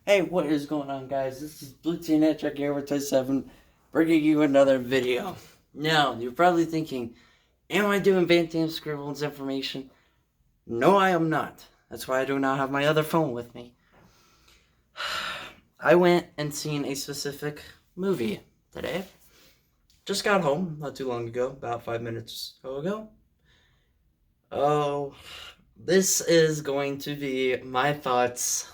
Hey, what is going on, guys? This is Blue Team Netcheck here with 7, bringing you another video. Now, you're probably thinking, am I doing Van Damme Scribbles information? No, I am not. That's why I do not have my other phone with me. I went and seen a specific movie today. Just got home not too long ago, about 5 minutes ago. Oh, this is going to be my thoughts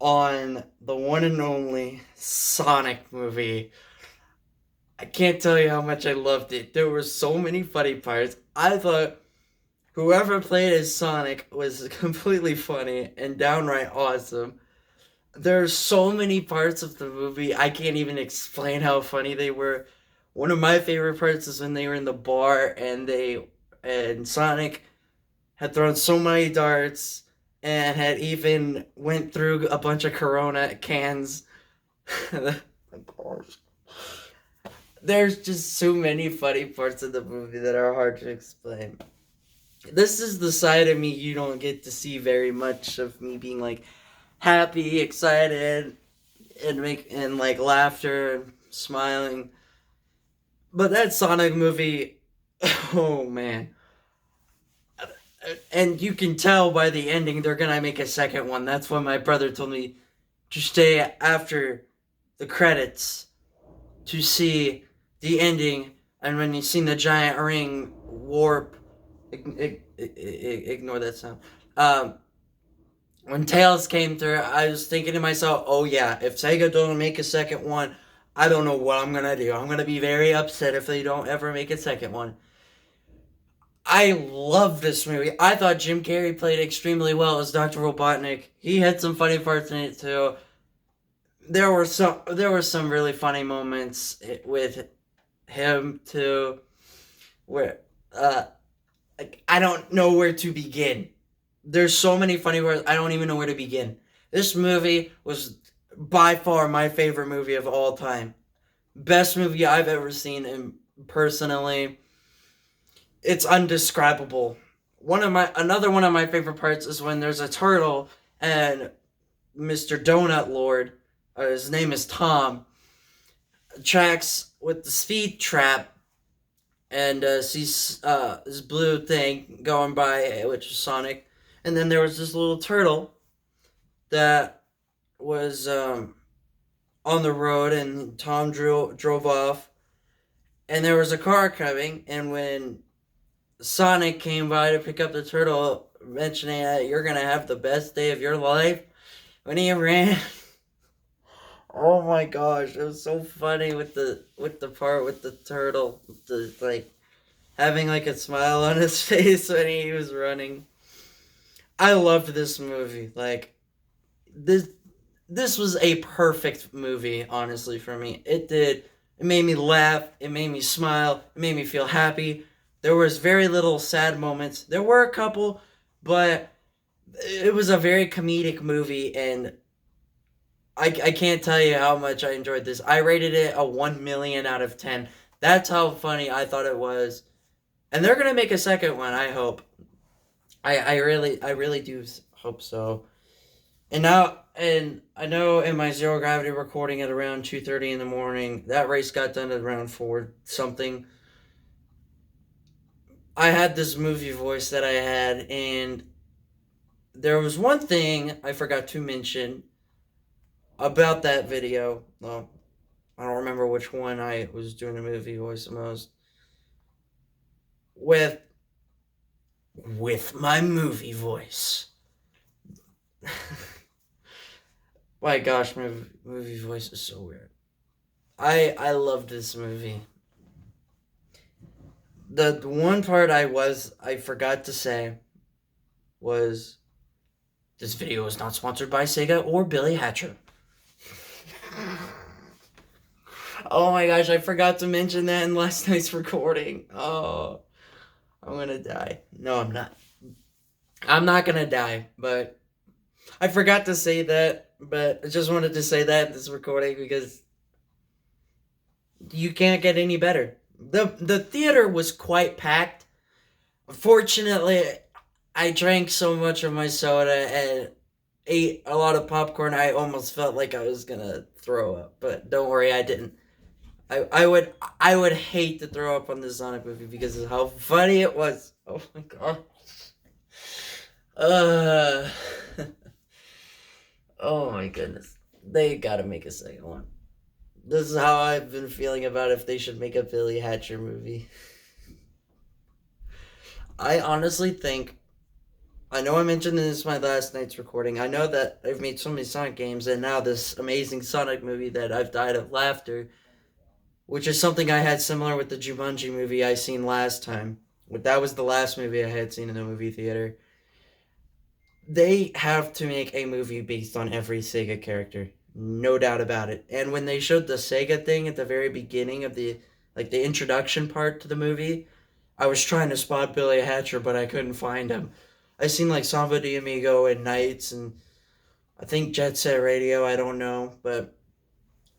on the one and only Sonic movie. I can't tell you how much I loved it. There were so many funny parts. I thought whoever played as Sonic was completely funny and downright awesome. There's so many parts of the movie, I can't even explain how funny they were. One of my favorite parts is when they were in the bar and Sonic had thrown so many darts and had even went through a bunch of Corona cans. There's just so many funny parts of the movie that are hard to explain. This is the side of me you don't get to see very much of me being like happy, excited, and like laughter and smiling. But that Sonic movie, oh man. And you can tell by the ending they're gonna make a second one. That's what my brother told me to stay after the credits to see the ending. And when you seen the giant ring warp, ignore that sound. When Tails came through, I was thinking to myself, oh yeah, if Sega don't make a second one, I don't know what I'm gonna do. I'm gonna be very upset if they don't ever make a second one. I love this movie. I thought Jim Carrey played extremely well as Dr. Robotnik. He had some funny parts in it too. There were some really funny moments with him too, where I don't know where to begin. There's so many funny parts. I don't even know where to begin. This movie was by far my favorite movie of all time. Best movie I've ever seen, and personally, it's undescribable. Another one of my favorite parts is when there's a turtle and Mr. Donut Lord, his name is Tom, tracks with the speed trap and sees this blue thing going by, which is Sonic. And then there was this little turtle that was on the road, and Tom drove off. And there was a car coming, and when Sonic came by to pick up the turtle, mentioning that you're gonna have the best day of your life, when he ran, oh my gosh, it was so funny with the part with the turtle, the like having like a smile on his face when he was running. I loved this movie. Like this this was a perfect movie, honestly, for me. It made me laugh, it made me smile, it made me feel happy. There was very little sad moments. There were a couple, but it was a very comedic movie, and I can't tell you how much I enjoyed this. I rated it a 1 million out of 10. That's how funny I thought it was. And they're going to make a second one, I hope. I really do hope so. And I know in my zero gravity recording at around 2:30 in the morning, that race got done at around 4 something. I had this movie voice that I had, and there was one thing I forgot to mention about that video. Well, I don't remember which one I was doing a movie voice the most. With my movie voice. My gosh, my movie voice is so weird. I loved this movie. The one part I forgot to say was this video is not sponsored by Sega or Billy Hatcher. Oh my gosh, I forgot to mention that in last night's recording. Oh, I'm gonna die. No, I'm not. I'm not gonna die, but I forgot to say that. But I just wanted to say that in this recording because you can't get any better. The theater was quite packed. Fortunately, I drank so much of my soda, and ate a lot of popcorn. I almost felt like I was gonna throw up, but don't worry, I didn't. I would hate to throw up on the Sonic movie because of how funny it was. Oh my god. Uh. Oh my goodness. They gotta make a second one. This is how I've been feeling about if they should make a Billy Hatcher movie. I honestly think. I know I mentioned this in my last night's recording. I know that I've made so many Sonic games, and now this amazing Sonic movie that I've died of laughter, which is something I had similar with the Jumanji movie I seen last time. That was the last movie I had seen in the movie theater. They have to make a movie based on every Sega character. No doubt about it. And when they showed the Sega thing at the very beginning of the introduction part to the movie, I was trying to spot Billy Hatcher, but I couldn't find him. I seen like Samba de Amigo and Knights and I think Jet Set Radio, I don't know, but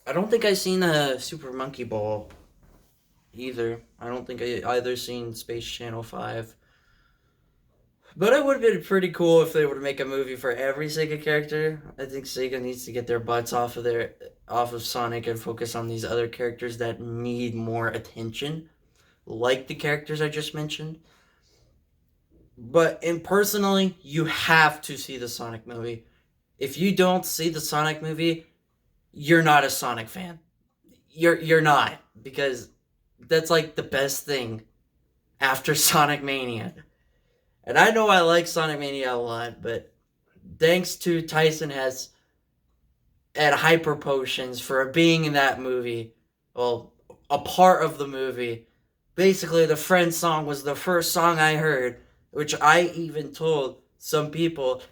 I don't think I seen Super Monkey Ball either. I don't think I either seen Space Channel 5. But it would have been pretty cool if they were to make a movie for every Sega character. I think Sega needs to get their butts off of Sonic and focus on these other characters that need more attention, like the characters I just mentioned. But personally, you have to see the Sonic movie. If you don't see the Sonic movie, you're not a Sonic fan. You're not, because that's like the best thing after Sonic Mania. And I know I like Sonic Mania a lot, but thanks to Tyson Hesse and Hyper Potions for being in that movie, well, a part of the movie. Basically, the Friends song was the first song I heard, which I even told some people,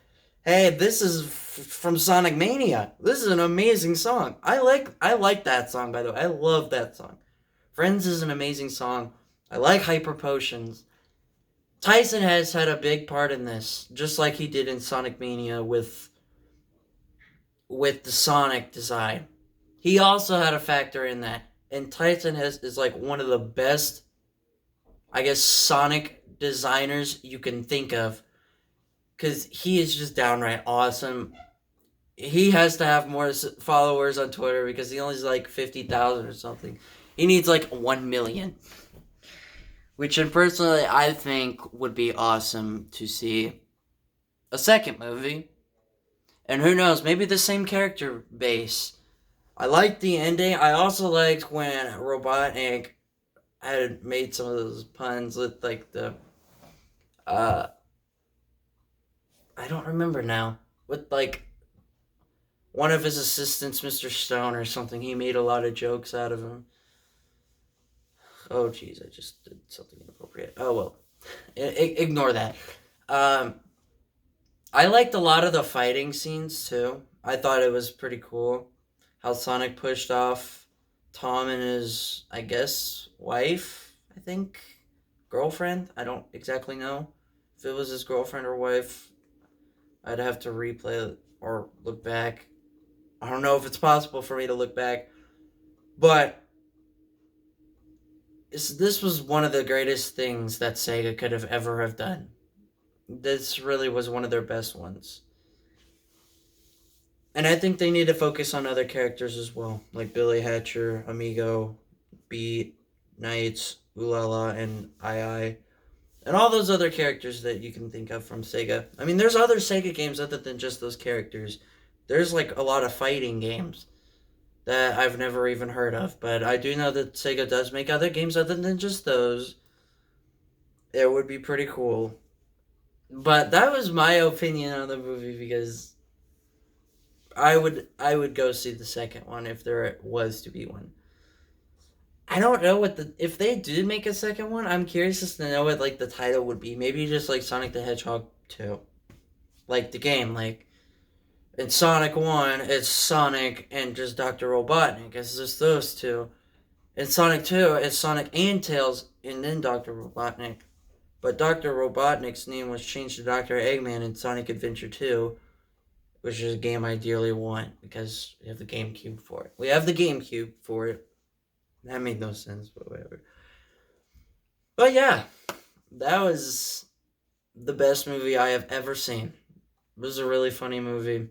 hey, this is from Sonic Mania. This is an amazing song. I like that song, by the way. I love that song. Friends is an amazing song. I like Hyper Potions. Tyson has had a big part in this, just like he did in Sonic Mania with the Sonic design. He also had a factor in that. And Tyson is like one of the best, I guess, Sonic designers you can think of. Because he is just downright awesome. He has to have more followers on Twitter because he only has like 50,000 or something. He needs like 1 million. Which, personally, I think would be awesome to see a second movie. And who knows, maybe the same character base. I liked the ending. I also liked when Robotnik had made some of those puns with, like, I don't remember now. With, like, one of his assistants, Mr. Stone or something. He made a lot of jokes out of him. Oh, jeez, I just did something inappropriate. Oh, well. Ignore that. I liked a lot of the fighting scenes, too. I thought it was pretty cool. How Sonic pushed off Tom and his, I guess, wife, I think? Girlfriend? I don't exactly know if it was his girlfriend or wife. I'd have to replay it or look back. I don't know if it's possible for me to look back. But this was one of the greatest things that Sega could have ever have done. This really was one of their best ones. And I think they need to focus on other characters as well, like Billy Hatcher, Amigo, Beat, Knights, Ulala, and II, and all those other characters that you can think of from Sega. I mean, there's other Sega games other than just those characters. There's like a lot of fighting games that I've never even heard of, but I do know that Sega does make other games other than just those. It would be pretty cool. But that was my opinion on the movie because I would go see the second one if there was to be one. I don't know if they did make a second one. I'm curious as to know what like the title would be. Maybe just like Sonic the Hedgehog 2, like the game. Like in Sonic 1, it's Sonic and just Dr. Robotnik. It's just those two. In Sonic 2, it's Sonic and Tails and then Dr. Robotnik. But Dr. Robotnik's name was changed to Dr. Eggman in Sonic Adventure 2, which is a game I dearly want because we have the GameCube for it. We have the GameCube for it. That made no sense, but whatever. But yeah, that was the best movie I have ever seen. It was a really funny movie.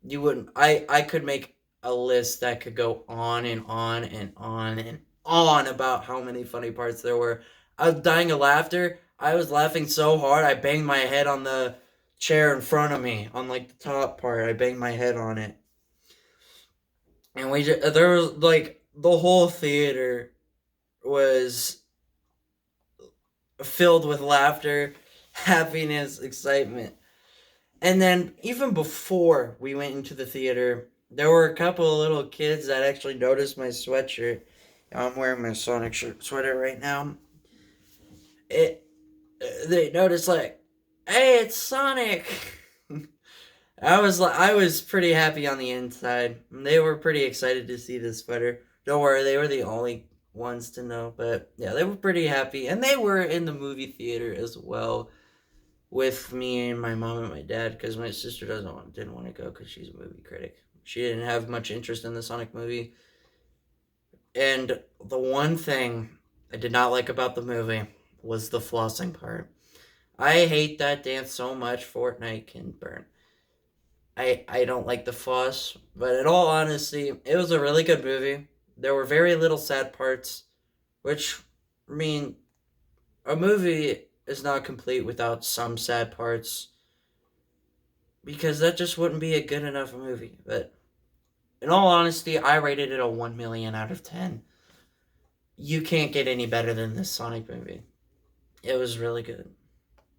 You wouldn't. I could make a list that could go on and on and on and on about how many funny parts there were. I was dying of laughter. I was laughing so hard I banged my head on the chair in front of me on like the top part. I banged my head on it, and there was like the whole theater was filled with laughter, happiness, excitement. And then even before we went into the theater, there were a couple of little kids that actually noticed my sweatshirt. I'm wearing my Sonic sweater right now. It they noticed like, hey, it's Sonic. I was pretty happy on the inside. They were pretty excited to see this sweater. Don't worry, they were the only ones to know, but yeah, they were pretty happy, and they were in the movie theater as well with me and my mom and my dad because my sister didn't want to go because she's a movie critic. She didn't have much interest in the Sonic movie, and the one thing I did not like about the movie was the flossing part. I hate that dance so much. Fortnite can burn. I don't like the floss, but in all honesty, it was a really good movie. There were very little sad parts, which I mean, a movie is not complete without some sad parts because that just wouldn't be a good enough movie. But in all honesty, I rated it a 1 million out of 10. You can't get any better than this Sonic movie. It was really good.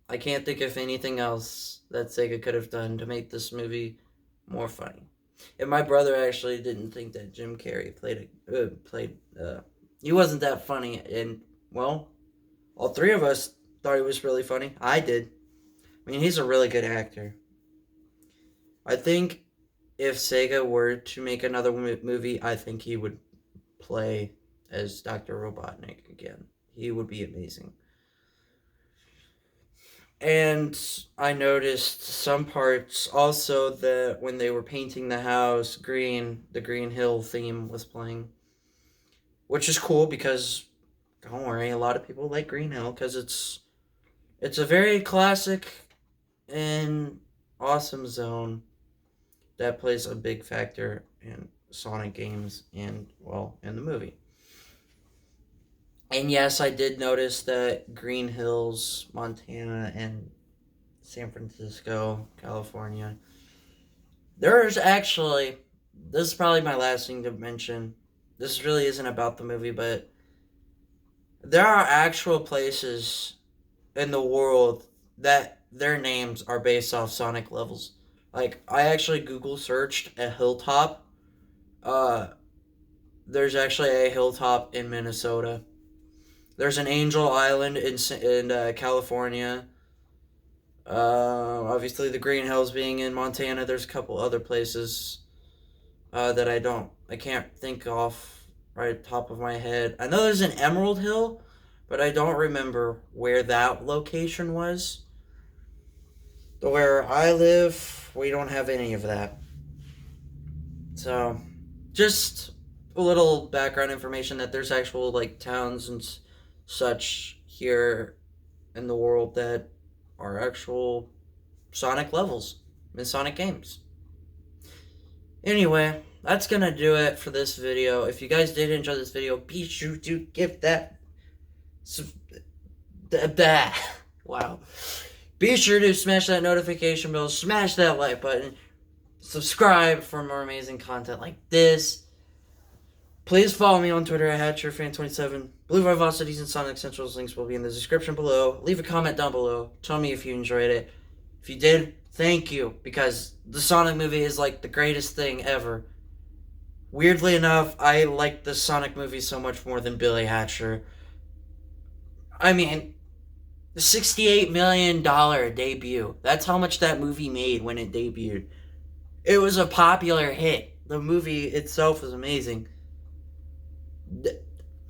I can't think of anything else that Sega could have done to make this movie more funny. And my brother actually didn't think that Jim Carrey he wasn't that funny, and well, all three of us thought he was really funny. I did. I mean, he's a really good actor. I think if Sega were to make another movie, I think he would play as Dr. Robotnik again. He would be amazing. And I noticed some parts also that when they were painting the house green, the Green Hill theme was playing, which is cool because don't worry, a lot of people like Green Hill because it's a very classic and awesome zone that plays a big factor in Sonic games and well in the movie. And yes, I did notice that Green Hills, Montana, and San Francisco, California, there's actually, this is probably my last thing to mention. This really isn't about the movie, but there are actual places in the world that their names are based off Sonic levels. Like, I actually Google searched a hilltop. Uh, there's actually a hilltop in Minnesota. There's an Angel Island in California. Obviously, the Green Hills being in Montana. There's a couple other places that I can't think off right at the top of my head. I know there's an Emerald Hill, but I don't remember where that location was. Where I live, we don't have any of that. So, just a little background information that there's actual like towns and such here in the world that are actual Sonic levels in Sonic games. Anyway, that's gonna do it for this video. If you guys did enjoy this video, be sure to give that wow. Be sure to smash that notification bell, smash that like button, subscribe for more amazing content like this. Please follow me on Twitter at HatcherFan27. Blue Vivosities and Sonic Central's links will be in the description below. Leave a comment down below. Tell me if you enjoyed it. If you did, thank you, because the Sonic movie is like the greatest thing ever. Weirdly enough, I like the Sonic movie so much more than Billy Hatcher. I mean, the $68 million debut. That's how much that movie made when it debuted. It was a popular hit. The movie itself was amazing.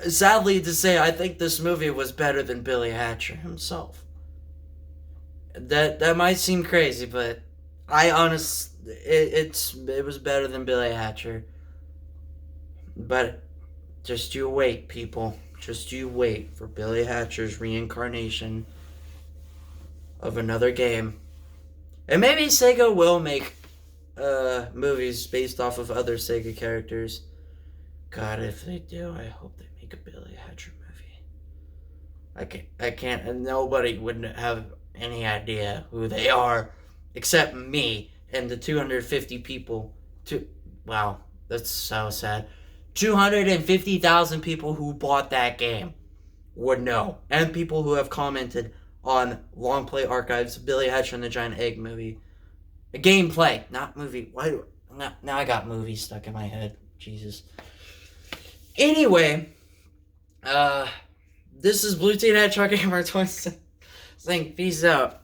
Sadly to say, I think this movie was better than Billy Hatcher himself. That might seem crazy, but it was better than Billy Hatcher. But just you wait, people. Just you wait for Billy Hatcher's reincarnation of another game And maybe Sega will make movies based off of other Sega characters. God, if they do, I hope they make a Billy Hatcher movie. I can't, and nobody would have any idea who they are except me and the 250 people. Wow, that's so sad. 250,000 people who bought that game would know, and people who have commented on Long Play Archives, Billy Hatcher and the Giant Egg movie. A gameplay, not movie. Why? Now I got movies stuck in my head. Jesus. Anyway, this is Blue Teen Hedgehog Gamer 26 saying peace out.